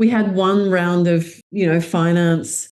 we had one round of, finance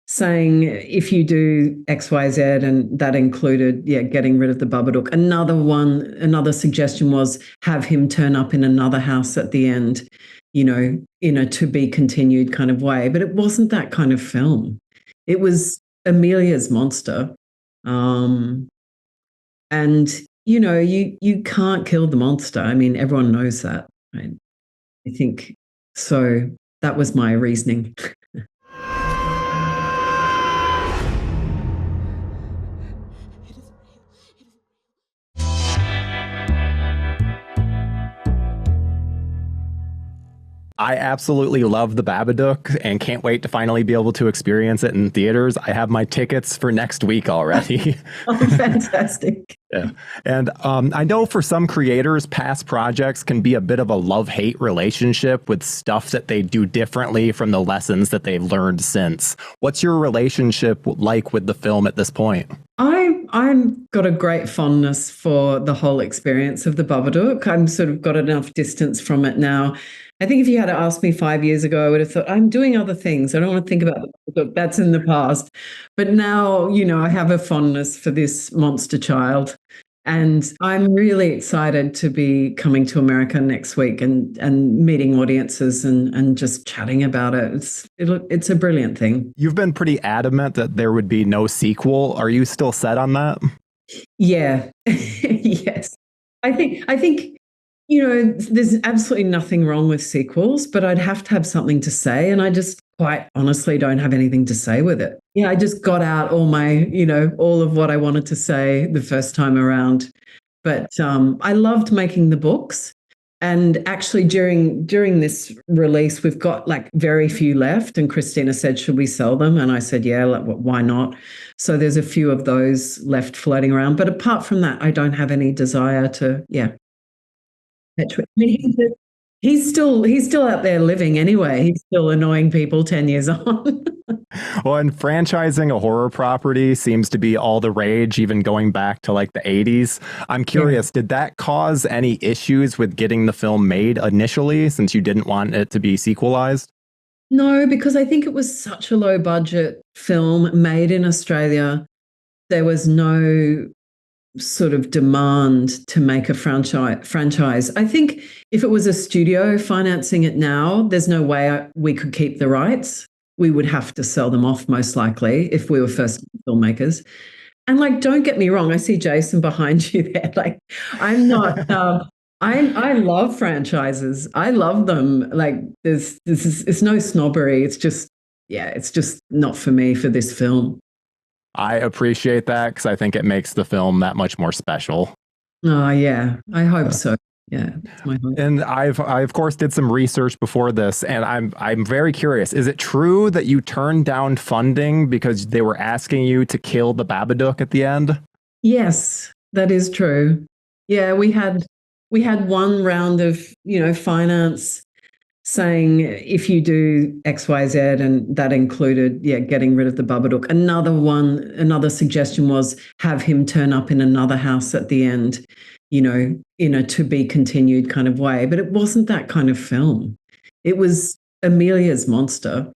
saying if you do X, Y, Z, and that included, getting rid of the Babadook. Another suggestion was have him turn up in another house at the end, in a to be continued kind of way. But it wasn't that kind of film. It was Amelia's monster. Um, and you can't kill the monster. I mean, everyone knows that, right? I think so. That was my reasoning. I absolutely love the Babadook and can't wait to finally be able to experience it in theaters. I have my tickets for next week already. Oh, fantastic. Yeah. And I know for some creators, past projects can be a bit of a love-hate relationship with stuff that they do differently from the lessons that they've learned since. What's your relationship like with the film at this point? I'm got a great fondness for the whole experience of the Babadook. I'm sort of got enough distance from it now. I think if you had asked me 5 years ago, I would have thought, I'm doing other things. I don't want to think about the Babadook. That's in the past. But now, I have a fondness for this monster child. And I'm really excited to be coming to America next week and meeting audiences and just chatting about it. It's a brilliant thing. You've been pretty adamant that there would be no sequel. Are you still set on that? Yeah. Yes. I think there's absolutely nothing wrong with sequels, but I'd have to have something to say, and I just quite honestly don't have anything to say with it. Yeah, I just got out all my, all of what I wanted to say the first time around. But I loved making the books. And actually during this release, we've got like very few left. And Christina said, should we sell them? And I said, yeah, why not? So there's a few of those left floating around. But apart from that, I don't have any desire to, I mean, he's still out there living anyway. He's still annoying people 10 years on. Well, and franchising a horror property seems to be all the rage, even going back to like the 80s. I'm curious, did that cause any issues with getting the film made initially, since you didn't want it to be sequelized? No, because I think it was such a low budget film made in Australia. There was no sort of demand to make a franchise. I think if it was a studio financing it now, there's no way we could keep the rights. We would have to sell them off most likely if we were first filmmakers. And like, don't get me wrong, I see Jason behind you there. Like, I'm not. I love franchises. I love them. Like, it's no snobbery. It's just not for me for this film. I appreciate that because I think it makes the film that much more special. Oh, yeah. I hope so. Yeah, that's my hope. And I of course did some research before this, and I'm very curious. Is it true that you turned down funding because they were asking you to kill the Babadook at the end? Yes, that is true. Yeah, we had one round of, finance saying if you do X, Y, Z, and that included, getting rid of the Babadook. Another suggestion was have him turn up in another house at the end, in a to be continued kind of way. But it wasn't that kind of film. It was Amelia's monster.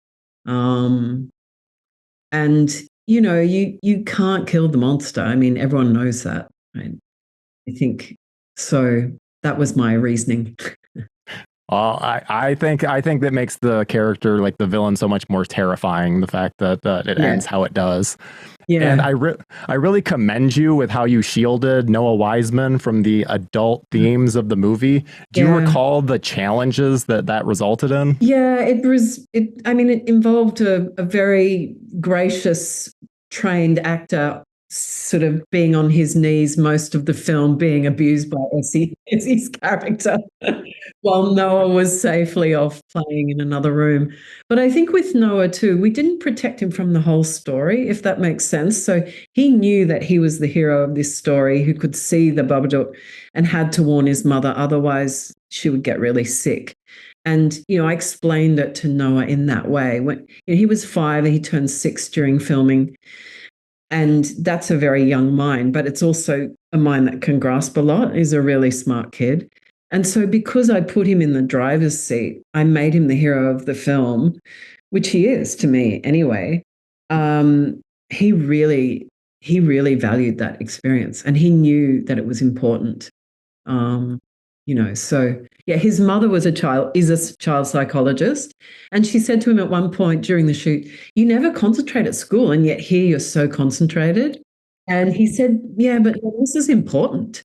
And, you can't kill the monster. I mean, everyone knows that, right? I think so. That was my reasoning. Well, I think that makes the character, like the villain, so much more terrifying. The fact that it ends how it does. Yeah. And I really commend you with how you shielded Noah Wiseman from the adult themes of the movie. Do you recall the challenges that resulted in? Yeah, it involved a very gracious, trained actor sort of being on his knees most of the film, being abused by Essie's character, while Noah was safely off playing in another room. But I think with Noah too, we didn't protect him from the whole story, if that makes sense. So he knew that he was the hero of this story who could see the Babadook and had to warn his mother, otherwise she would get really sick. And, I explained it to Noah in that way. When he was 5 and he turned 6 during filming. And that's a very young mind, but it's also a mind that can grasp a lot. He's a really smart kid. And so because I put him in the driver's seat, I made him the hero of the film, which he is to me anyway. He really valued that experience, and he knew that it was important. So yeah, his mother is a child psychologist, and she said to him at one point during the shoot, "You never concentrate at school, and yet here you're so concentrated." And he said, "Yeah, but this is important."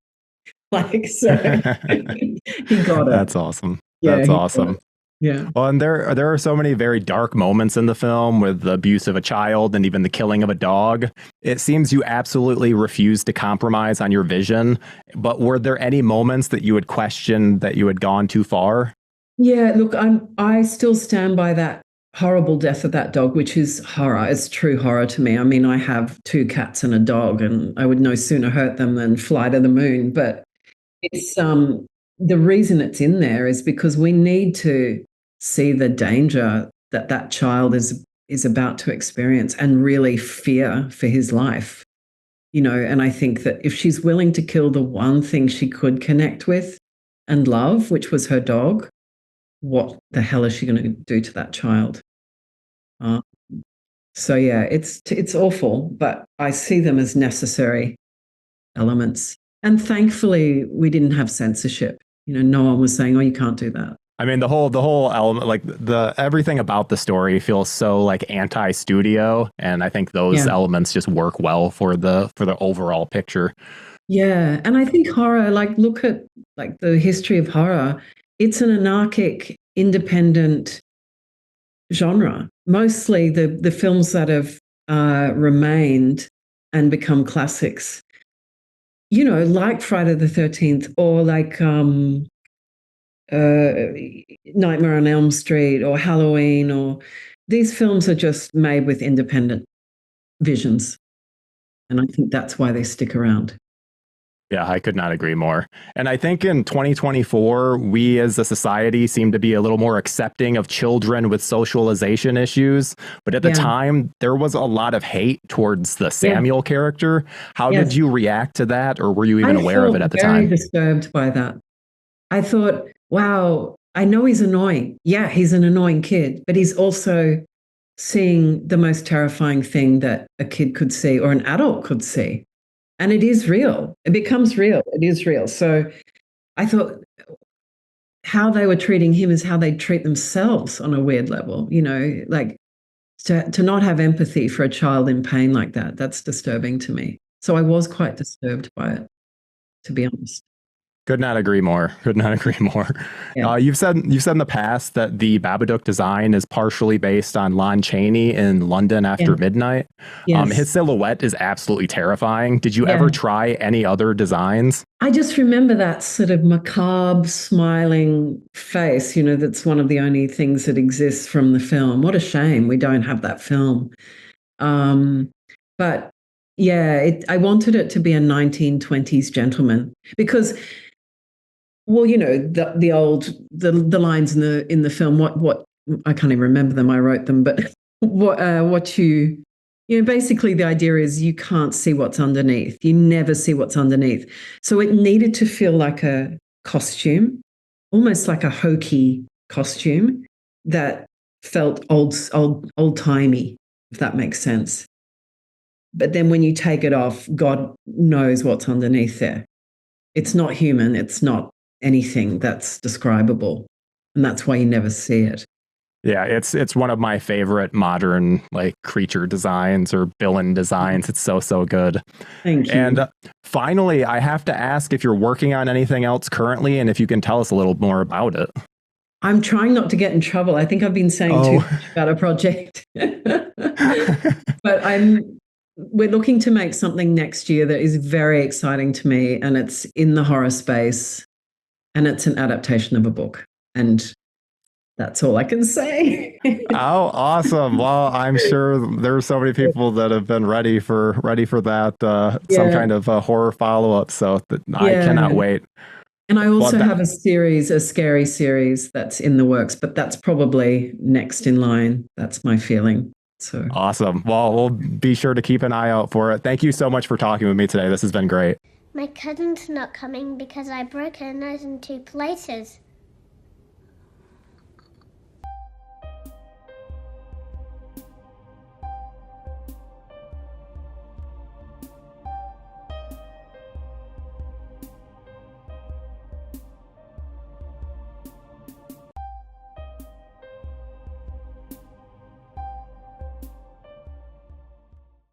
Like, so he got it. That's awesome. Yeah, That's awesome. Yeah. Well, and there are so many very dark moments in the film with the abuse of a child and even the killing of a dog. It seems you absolutely refused to compromise on your vision. But were there any moments that you would question that you had gone too far? Yeah, look, I still stand by that horrible death of that dog, which is horror. It's true horror to me. I mean, I have 2 cats and a dog, and I would no sooner hurt them than fly to the moon. But it's the reason it's in there is because we need to see the danger that that child is about to experience and really fear for his life. And I think that if she's willing to kill the one thing she could connect with and love, which was her dog, what the hell is she going to do to that child? So yeah, it's awful, but I see them as necessary elements. And thankfully, we didn't have censorship. No one was saying, "Oh, you can't do that." I mean, the whole element, like everything about the story feels so like anti-studio, and I think those elements just work well for the overall picture. Yeah, and I think horror, like look at like the history of horror. It's an anarchic, independent genre. Mostly the films that have remained and become classics, like Friday the 13th or like Nightmare on Elm Street or Halloween, or these films are just made with independent visions. And I think that's why they stick around. Yeah, I could not agree more. And I think in 2024, we as a society seem to be a little more accepting of children with socialization issues. But at the time, there was a lot of hate towards the Samuel character. How did you react to that? Or were you even aware of it at the time? I was very disturbed by that. I thought, wow, I know he's annoying. Yeah, he's an annoying kid, but he's also seeing the most terrifying thing that a kid could see or an adult could see. And it is real. It becomes real. It is real. So I thought how they were treating him is how they treat themselves on a weird level, like to not have empathy for a child in pain like that. That's disturbing to me. So I was quite disturbed by it, to be honest. Could not agree more. Could not agree more. Yeah. You've said in the past that the Babadook design is partially based on Lon Chaney in London After Midnight. Yes. His silhouette is absolutely terrifying. Did you ever try any other designs? I just remember that sort of macabre, smiling face. That's one of the only things that exists from the film. What a shame we don't have that film. But yeah, I wanted it to be a 1920s gentleman because. Well, the lines in the film. What I can't even remember them. I wrote them, but basically the idea is you can't see what's underneath. You never see what's underneath. So it needed to feel like a costume, almost like a hokey costume that felt old timey, if that makes sense. But then when you take it off, God knows what's underneath there. It's not human. It's not anything that's describable, and that's why you never see it. Yeah, it's one of my favorite modern like creature designs or villain designs. It's so good. Thank you. And finally, I have to ask if you're working on anything else currently, and if you can tell us a little more about it. I'm trying not to get in trouble. I think I've been saying too much about a project, but we're looking to make something next year that is very exciting to me, and it's in the horror space. And it's an adaptation of a book. And that's all I can say. Oh, awesome. Well, I'm sure there's so many people that have been ready for that, some kind of horror follow-up. So I cannot wait. And I also have a scary series that's in the works, but that's probably next in line. That's my feeling. So awesome. Well, we'll be sure to keep an eye out for it. Thank you so much for talking with me today. This has been great. My cousin's not coming because I broke her nose in 2 places.